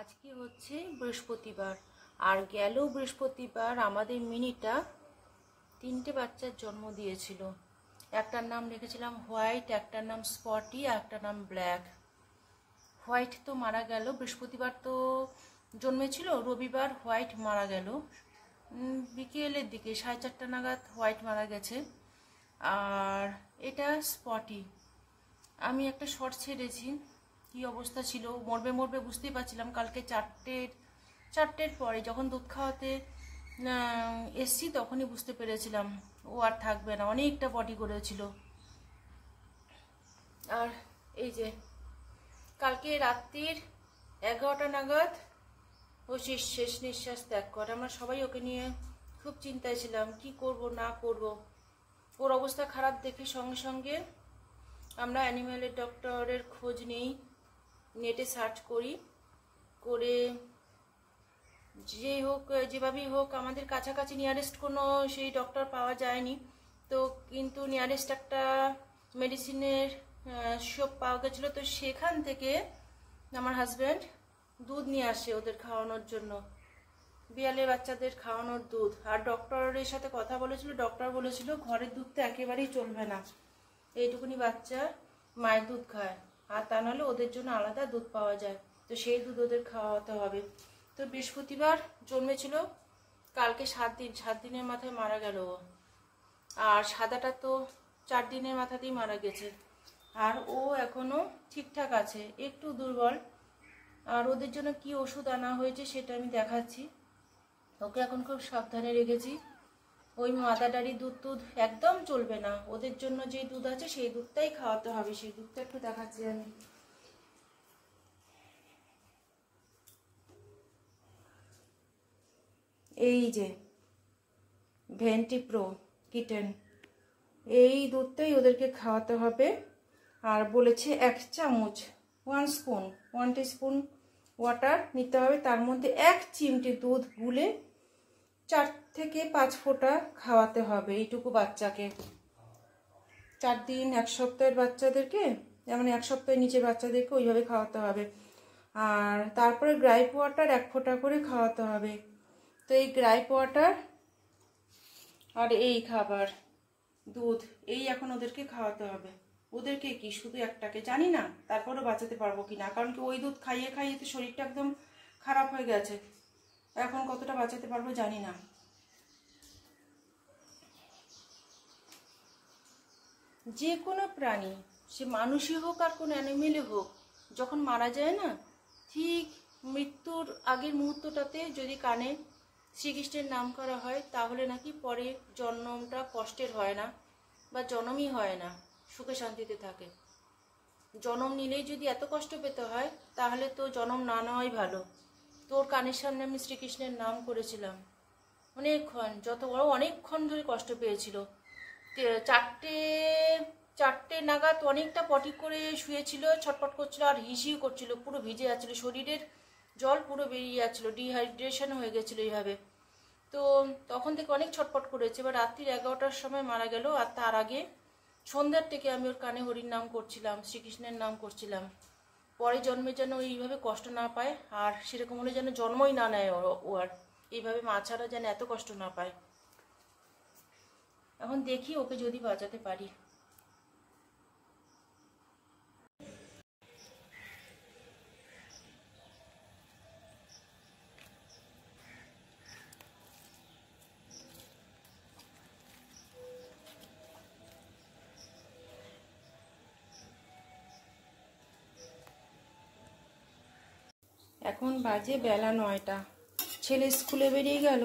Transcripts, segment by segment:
আজকে হচ্ছে বৃহস্পতিবার, আর গেল বৃহস্পতিবার আমাদের মিনিটা 3টে বাচ্চার জন্ম দিয়েছিল। একটার নাম রেখেছিলাম হোয়াইট, একটার নাম স্পটি, একটার নাম ব্ল্যাক। হোয়াইট তো মারা গেল, বৃহস্পতিবার তো জন্মেছিল, রবিবার হোয়াইট মারা গেল। বিকেলের দিকে 4:30 নাগাদ হোয়াইট মারা গেছে। আর এটা স্পটি। আমি একটা শর্ট ছেড়েছি, কি অবস্থা ছিল, মরবে মরবে বুঝতেই পারছিলাম। কালকে চারটের পরে যখন দুধ খাওয়াতে এসছি তখনই বুঝতে পেরেছিলাম ও আর থাকবে না, অনেকটা বডি করেছিল। আর এই যে কালকে রাত্রির 11টা নাগাদ ও শেষ নিঃশ্বাস ত্যাগ করে। আমরা সবাই ওকে নিয়ে খুব চিন্তায় ছিলাম, কি করব না করব। ওর অবস্থা খারাপ দেখে সঙ্গে সঙ্গে আমরা অ্যানিম্যালের ডক্টরের খোঁজ নিই, নেটে সার্চ করে যেভাবেই হোক আমাদের কাছাকাছি নিয়ারেস্ট কোনো সেই ডক্টর পাওয়া যায়নি। তো কিন্তু নিয়ারেস্ট একটা মেডিসিনের শপ পাওয়া গেছিলো। তো সেখান থেকে আমার হাজব্যান্ড দুধ নিয়ে আসে ওদের খাওয়ানোর জন্য, বিড়ালের বাচ্চাদের খাওয়ানোর দুধ। আর ডক্টরের সাথে কথা বলেছিল, ডক্টর বলেছিল ঘরের দুধ তো একেবারেই চলবে না, এইটুকুনি বাচ্চা মায়ের দুধ খায়, আর তা নাহলে ওদের জন্য আলাদা দুধ পাওয়া যায়, তো সেই দুধ ওদের খাওয়াতে হবে। তো বৃহস্পতিবার জন্মেছিল, কালকে 7 দিনের মাথায় মারা গেল ও। আর সাদাটা তো 4 দিনের মাথাতেই মারা গেছে। আর ও এখনো ঠিকঠাক আছে, একটু দুর্বল। আর ওদের জন্য কি ওষুধ আনা হয়েছে সেটা আমি দেখাচ্ছি। ওকে এখন খুব সাবধানে রেখেছি। ওই মাদারডারি দুধ একদম চলবে না, ওদের জন্য যে দুধ আছে সেই দুধটাই খাওয়াতে হবে। সেই দুধটা একটু দেখাচ্ছি আমি। এই যে ভেন্টিপ্রো কিটেন, এই দুধটাই ওদেরকে খাওয়াতে হবে। আর বলেছে 1 চামচ 1 টিস্পুন ওয়াটার নিতে হবে, তার মধ্যে 1 চিমটি দুধ গুলে 4 থেকে 5 ফোঁটা খাওয়াতে হবে এইটুকু বাচ্চাকে। 4 দিন 1 সপ্তাহের বাচ্চাদেরকে, যেমন 1 সপ্তাহের নিচে বাচ্চাদেরকে ওইভাবে খাওয়াতে হবে। আর তারপরে গ্রাইপ ওয়াটার 1 ফোঁটা করে খাওয়াতে হবে। তো এই গ্রাইপ ওয়াটার আর এই খাবার দুধ, এই এখন ওদেরকে খাওয়াতে হবে। ওদেরকে কি শুধু একটাকে জানি না, তারপরেও বাঁচাতে পারবো কি না, কারণ কি ওই দুধ খাইয়ে খাইয়ে তো শরীরটা একদম খারাপ হয়ে গেছে। এখন কতটা বাঁচাতে পারবো জানি না। যে কোনো প্রাণী, সে মানুষই হোক আর কোনো অ্যানিমেলই হোক, যখন মারা যায় না, ঠিক মৃত্যুর আগের মুহূর্তটাতে যদি কানে শ্রীকৃষ্ণের নাম করা হয়, তাহলে নাকি পরে জন্মটা কষ্টের হয় না, বা জন্মই হয় না, সুখে শান্তিতে থাকে। জন্ম নিলেই যদি এত কষ্ট পেতে হয়, তাহলে তো জন্ম না নেওয়াই ভালো। তোর কানের সামনে আমি শ্রীকৃষ্ণের নাম করেছিলাম অনেকক্ষণ, যত বড় অনেকক্ষণ ধরে কষ্ট পেয়েছিল। 4টে নাগাদ অনেকটা পটি করে শুয়েছিল, ছটপট করছিল আর হিসিও করছিল, পুরো ভিজে যাচ্ছিল, শরীরের জল পুরো বেরিয়ে যাচ্ছিল, ডিহাইড্রেশন হয়ে গেছিল এইভাবে। তো তখন থেকে অনেক ছটপট করেছে। এবার রাত্রির 11টার সময় মারা গেল। আর তার আগে সন্ধ্যার থেকে আমি ওর কানে হরির নাম করছিলাম, শ্রীকৃষ্ণের নাম করছিলাম, পরে জন্মে যেন এইভাবে কষ্ট না পায়, আর সেরকম হলে যেন জন্মই না নেয় ও আর এইভাবে মা ছাড়া যেন এত কষ্ট না পায়। এখন দেখি ওকে যদি বাঁচাতে পারি। এখন বাজে বেলা 9টা, ছেলে স্কুলে বেরিয়ে গেল।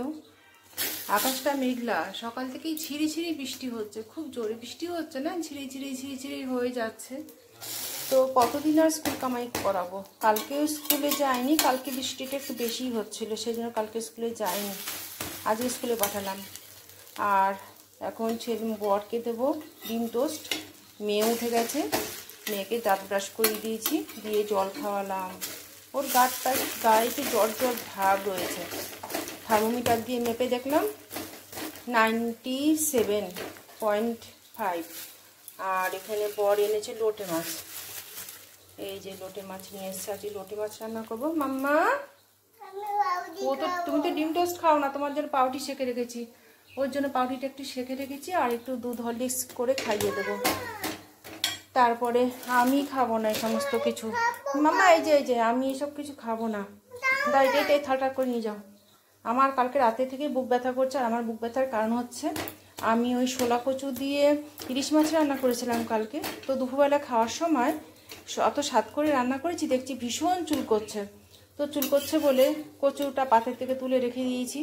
আকাশটা মেঘলা, সকাল থেকেই ঝিরিঝিরি বৃষ্টি হচ্ছে, খুব জোরে বৃষ্টি হচ্ছে না, ঝিরিঝিরি হয়ে যাচ্ছে। তো কতদিন আর স্কুল কামাই করাবো। কালকেও স্কুলে যায়নি, কালকে বৃষ্টিটা একটু বেশি হচ্ছিল, সেই জন্য কালকে স্কুলে যায়নি, আজকে স্কুলে পাঠালাম। আর এখন ছেলে বরকে দেবো ডিম টোস্ট। মেয়ে উঠে গেছে, মেয়েকে দাঁত ব্রাশ করে দিয়েছি, দিয়ে জল খাওয়ালাম। ওর গায়েতে জ্বর ভাব রয়েছে। থার্মোমিটার দিয়ে মেপে দেখলাম 97.5। আর এখানে বর এনেছে লোটে মাছ। এই যে লোটে মাছ নিয়ে এসছে, আজকে লোটে মাছ রান্না করবো। মাম্মা ও তো, তুমি তো ডিম টোস্ট খাও না, তোমার জন্য পাউরুটি সেঁকে রেখেছি, ওর জন্য পাউরুটিটা একটু সেঁকে রেখেছি আর একটু দুধ হরলিক্স করে খাইয়ে দেবো। তারপরে আমি খাবো না এই সমস্ত কিছু। মাম্মা এই যে আমি এসব কিছু খাবো না। এই থালটা করে নিয়ে যাও। আমার কালকে রাতে থেকে বুক ব্যথা করছে, আর আমার বুক ব্যথার কারণ হচ্ছে আমি ওই শোলা কচু দিয়ে ইলিশ মাছ রান্না করেছিলাম কালকে। তো দুপুরবেলা খাওয়ার সময় অত স্বাদ করে রান্না করেছি, দেখছি ভীষণ চুল করছে। তো চুল করছে বলে কচুটা পাতের থেকে তুলে রেখে দিয়েছি।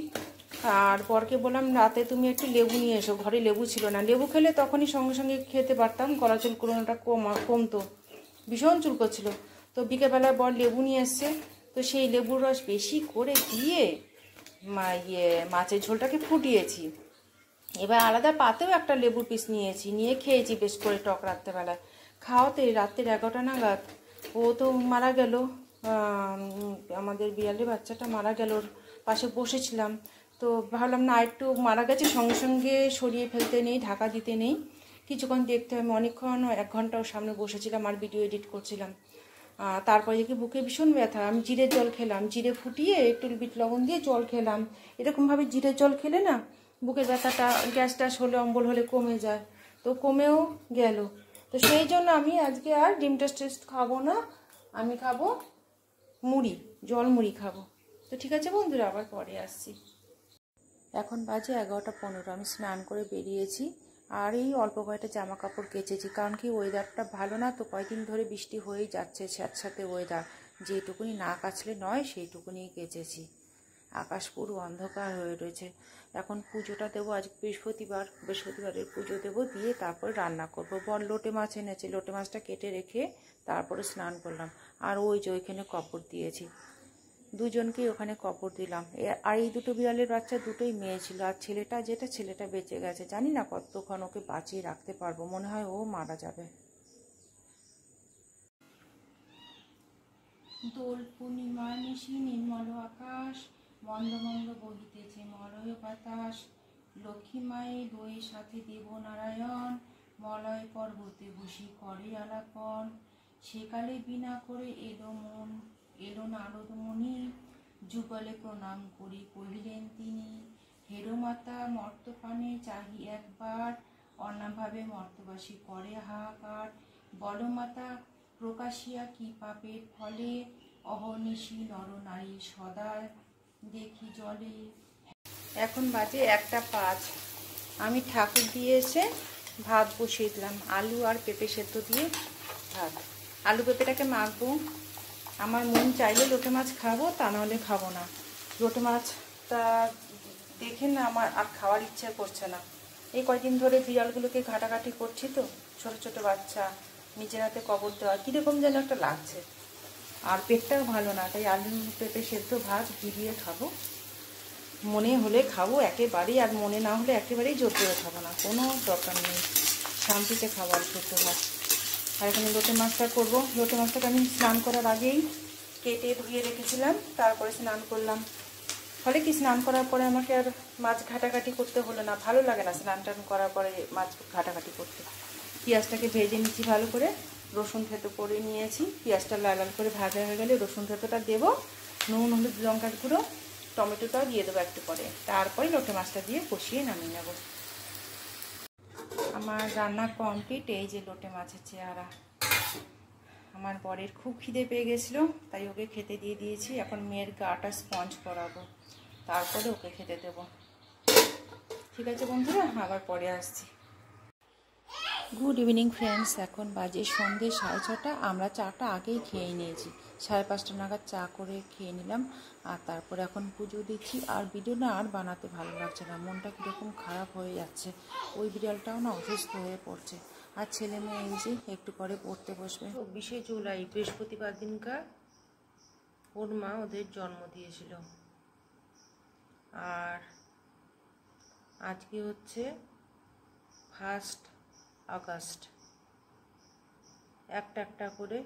আর বরকে বললাম রাতে তুমি একটু লেবু নিয়ে এসো, ঘরে লেবু ছিল না, লেবু খেলে তখনই সঙ্গে সঙ্গে খেতে পারতাম, গলা চুলকোনোটা কমতো, ভীষণ চুল করছিল। তো বিকেলবেলায় বর লেবু নিয়ে এসছে, তো সেই লেবুর রস বেশি করে দিয়ে মাছের ঝোলটাকে ফুটিয়েছি। এবার আলাদা পাতেও একটা লেবুর পিস নিয়েছি, নিয়ে খেয়েছি বেশ করে টক রাত্রেবেলায়। খাওয়াতে রাত্রের 11টা নাগাদ ও তো মারা গেল, আমাদের বিড়ালের বাচ্চাটা মারা গেল, ওর পাশে বসেছিলাম। তো ভাবলাম না একটু মারা গেছে সঙ্গে সঙ্গে সরিয়ে ফেলতে নেই, ঢাকা দিতে নেই, কিছুক্ষণ দেখতে হয়। আমি অনেকক্ষণ 1 ঘন্টা ওর সামনে বসেছিলাম আর ভিডিও এডিট করছিলাম। তারপরে দেখি বুকে ভীষণ ব্যথা, আমি জিরের জল খেলাম, জিরে ফুটিয়ে একটু বিট লবণ দিয়ে জল খেলাম। এরকমভাবে জিরের জল খেলে না বুকের ব্যথাটা, গ্যাস ট্যাস হলে, অম্বল হলে কমে যায়। তো কমেও গেল। তো সেই জন্য আমি আজকে আর ডিম টোস্ট খাবো না, আমি খাবো মুড়ি, জল মুড়ি খাবো। তো ঠিক আছে বন্ধুরা, আবার পরে আসছি। এখন বাজে 11টা 15, আমি স্নান করে বেরিয়েছি আর এই অল্প কয়েকটা জামা কাপড় কেচেছি, কারণ কি ওয়েদারটা ভালো না, তো কয়েকদিন ধরে বৃষ্টি হয়েই যাচ্ছে, স্যাঁতস্যাঁতে ওয়েদার, যেটুকুনি না কাচলে নয় সেইটুকুনি কেচেছি। আকাশ পুরো অন্ধকার হয়ে রয়েছে। এখন পুজোটা দেবো, আজ বৃহস্পতিবারের পুজো দেবো, দিয়ে তারপরে রান্না করবো। বর লোটে মাছ এনেছে, লোটে মাছটা কেটে রেখে তারপরে স্নান করলাম। আর ওই যে ওইখানে কপড় দিয়েছি, দুজনকেই ওখানে কপড় দিলাম। আর এই দুটো বিড়ালের বাচ্চা দুটোই মেয়ে ছিল, আর ছেলেটা বেঁচে গেছে, জানি না কতক্ষণ ওকে বাঁচিয়ে রাখতে পারবো, মনে হয় ও মারা যাবে। দোল পূর্ণিমার নিশি নির্মল আকাশ, মন্দ মন্দ বহিতেছে মলয় বাতাস, লক্ষ্মী মায়ের বই সাথে দেবনারায়ণ, মলয় পর্বতে বসি করে আলাপন, সেকালে বিনা করে এলো নারদ মুনি, যুগলে প্রণাম করি কহিলেন তিনি, হেরো মাতা মর্তপানে চাহি একবার, অন্নাভাবে মর্তবাসী করে হাহাকার, বলো মাতা প্রকাশিয়া কি পাপের ফলে, অহর্নিশি নরনারী সদা দেখি জলে। এখন বাজে 1টা 5, আমি ঠাকুর দিয়ে এসে ভাত বসিয়ে দিলাম, আলু আর পেঁপে সেদ্ধ দিয়ে ভাত। আলু পেঁপেটাকে মাখবো, আমার মন চাইলে লোটে মাছ খাবো, তা নাহলে খাবো না। লোটে মাছটা দেখে না আমার আর খাওয়ার ইচ্ছা করছে না। এই কয়েকদিন ধরে বিড়ালগুলোকে ঘাটাঘাটি করছি, তো ছোট ছোট বাচ্চা, নিজের হাতে কবর দেওয়া, কীরকম যেন একটা লাগছে, আর পেটটাও ভালো না, তাই আলু পেঁপে সেদ্ধ ভাত ভিজিয়ে খাবো। মনে হলে খাবো একেবারেই, আর মনে না হলে একেবারেই জোর করে খাবো না, কোনো দরকার নেই, শান্তিতে খাবো আলু সেদ্ধ ভাত। আর এখানে লোটে মাছটা করবো। লোটে মাছটাকে আমি স্নান করার আগেই কেটে ধুয়ে রেখেছিলাম, তারপরে স্নান করলাম। ফলে কি স্নান করার পরে আমাকে আর মাছ ঘাটাঘাটি করতে হলো না, ভালো লাগে না স্নান টান করার পরে মাছ ঘাটাঘাটি করতে। পেঁয়াজটাকে ভেজে নিচ্ছি ভালো করে, রসুন থেতো করে নিয়েছি, পেঁয়াজটা লাল লাল করে ভাজা হয়ে গেলে রসুন থেতোটা দেবো, নুন হলুদ লঙ্কার গুঁড়ো, টমেটোটাও দিয়ে দেবো একটু পরে, তারপরে লোটে মাছটা দিয়ে কষিয়ে নামিয়ে নেব। আমার রান্না কমপ্লিট। এই যে লোটে মাছের চেহারা। আমার বরের খুব খিদে পেয়ে গেছিলো, তাই ওকে খেতে দিয়ে দিয়েছি। এখন মেয়ের গাটা স্পঞ্জ করাবো, তারপরে ওকে খেতে দেব। ঠিক আছে বন্ধুরা, আবার পরে আসছি। গুড ইভিনিং ফ্রেন্ডস, এখন বাজে সন্ধ্যে 6:30। আমরা চাটা আগেই খেয়ে নিয়েছি, 5:30 নাগাদ চা করে খেয়ে নিলাম। আর তারপরে এখন পুজো দিচ্ছি। আর ভিডিও না আর বানাতে ভালো লাগছে না, মনটা কীরকম খারাপ হয়ে যাচ্ছে। ওই বিড়ালটাও না অসুস্থ হয়ে পড়ছে। আর ছেলে মেয়ে এই যে একটু পরে পড়তে বসবে। 24শে জুলাই বৃহস্পতিবার দিনকার ওর মা ওদের জন্ম দিয়েছিল। আর আজকে হচ্ছে 1 আগস্ট। একটা একটা করে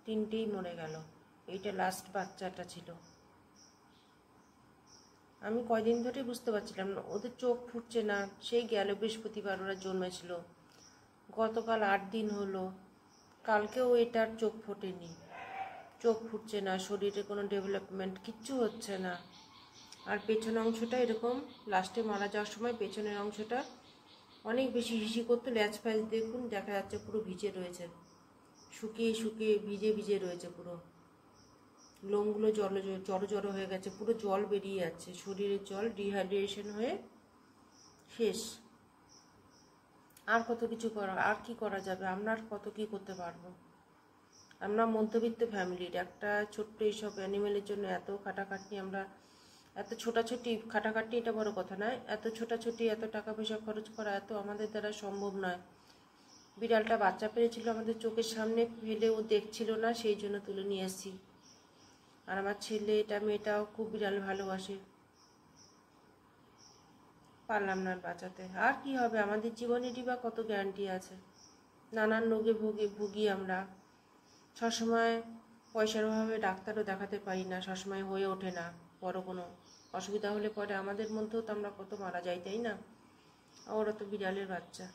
3টেই মরে গেল। এইটা লাস্ট বাচ্চাটা ছিল। আমি কয়দিন ধরে বুঝতে পারছিলাম না, ওদের চোখ ফুটছে না, সেই গেল বৃহস্পতিবার ওরা জন্মেছিল। গতকাল 8 দিন হলো, কালকেও এটার চোখ ফোটেনি, চোখ ফুটছে না, শরীরে কোনো ডেভেলপমেন্ট কিচ্ছু হচ্ছে না। আর পেছনের অংশটা এরকম লাস্টে মারা যাওয়ার সময় পেছনের অংশটা অনেক বেশি হিসি করতো, ল্যাচ ফ্যাচ দেখুন দেখা যাচ্ছে পুরো ভিজে রয়েছে, শুকিয়ে শুকিয়ে ভিজে ভিজে রয়েছে, পুরো লোমগুলো জড়ো জড়ো হয়ে গেছে, পুরো জল বেরিয়ে যাচ্ছে, শরীরের জল ডিহাইড্রেশন হয়ে শেষ। আর কত কিছু করা, আর কি করা যাবে, আমরা আর কত কি করতে পারবো। আমরা মধ্যবিত্ত ফ্যামিলির, একটা ছোট্ট এইসব অ্যানিমেলের জন্য এত খাটাখাটনি, আমরা এত ছোটাছুটি খাটাখাটনি, এটা বড় কথা নয়, এত ছোটাছুটি এত টাকা পয়সা খরচ করা এত আমাদের দ্বারা সম্ভব নয়। বিড়ালটা বাচ্চা পেয়েছিল আমাদের চোখের সামনে, ফেলে ও দেখছিল না, সেই জন্য তুলে নিয়ে এসেছি। আর আমার ছেলে এটা মেয়েটাও খুব বিড়াল ভালোবাসে, পারলাম না বাঁচাতে। আর কি হবে, আমাদের জীবনেরই বা কত গ্যারান্টি আছে। নানান রোগে ভুগি আমরা, সবসময় পয়সার অভাবে ডাক্তারও দেখাতে পারি না, সবসময় হয়ে ওঠে না। বড় কোনো অসুবিধা হলে পরে আমাদের মধ্যেও তো আমরা কত মারা যাই, তাই না? ওরা তো বিড়ালের বাচ্চা,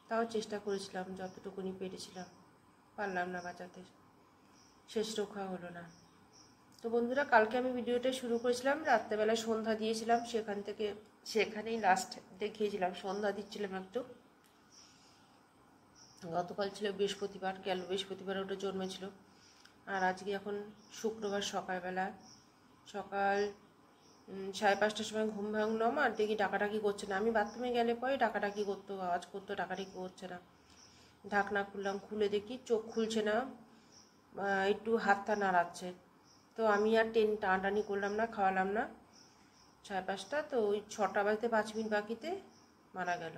তাও চেষ্টা করেছিলাম যতটুকুনি পেরেছিলাম, পারলাম না বাঁচাতে, শেষ রক্ষা হলো না। তো বন্ধুরা, কালকে আমি ভিডিওটা শুরু করেছিলাম রাত্রেবেলায়, সন্ধ্যা দিয়েছিলাম, সেখানেই লাস্ট দেখিয়েছিলাম, সন্ধ্যা দিচ্ছিলাম একটু। গতকাল ছিল বৃহস্পতিবার, গেল বৃহস্পতিবার ওটা জন্মেছিল। আর আজকে এখন শুক্রবার সকালবেলা, সকাল 5:30টার সময় ঘুম ভাঙলাম, আর দেখি ডাকাডাকি করছে না। আমি বাথরুমে গেলে পরে ডাকাডাকি করতো, আওয়াজ করতো, ডাকাডাকি করছে না। ঢাকনা খুললাম, খুলে দেখি চোখ খুলছে না, একটু হাতটা নাড়াচ্ছে। তো আমি আর টানাটানি করলাম না, খাওয়ালাম না। 5:30, তো ওই 6টা বাজতে 5 মিনিট বাকিতে মারা গেল।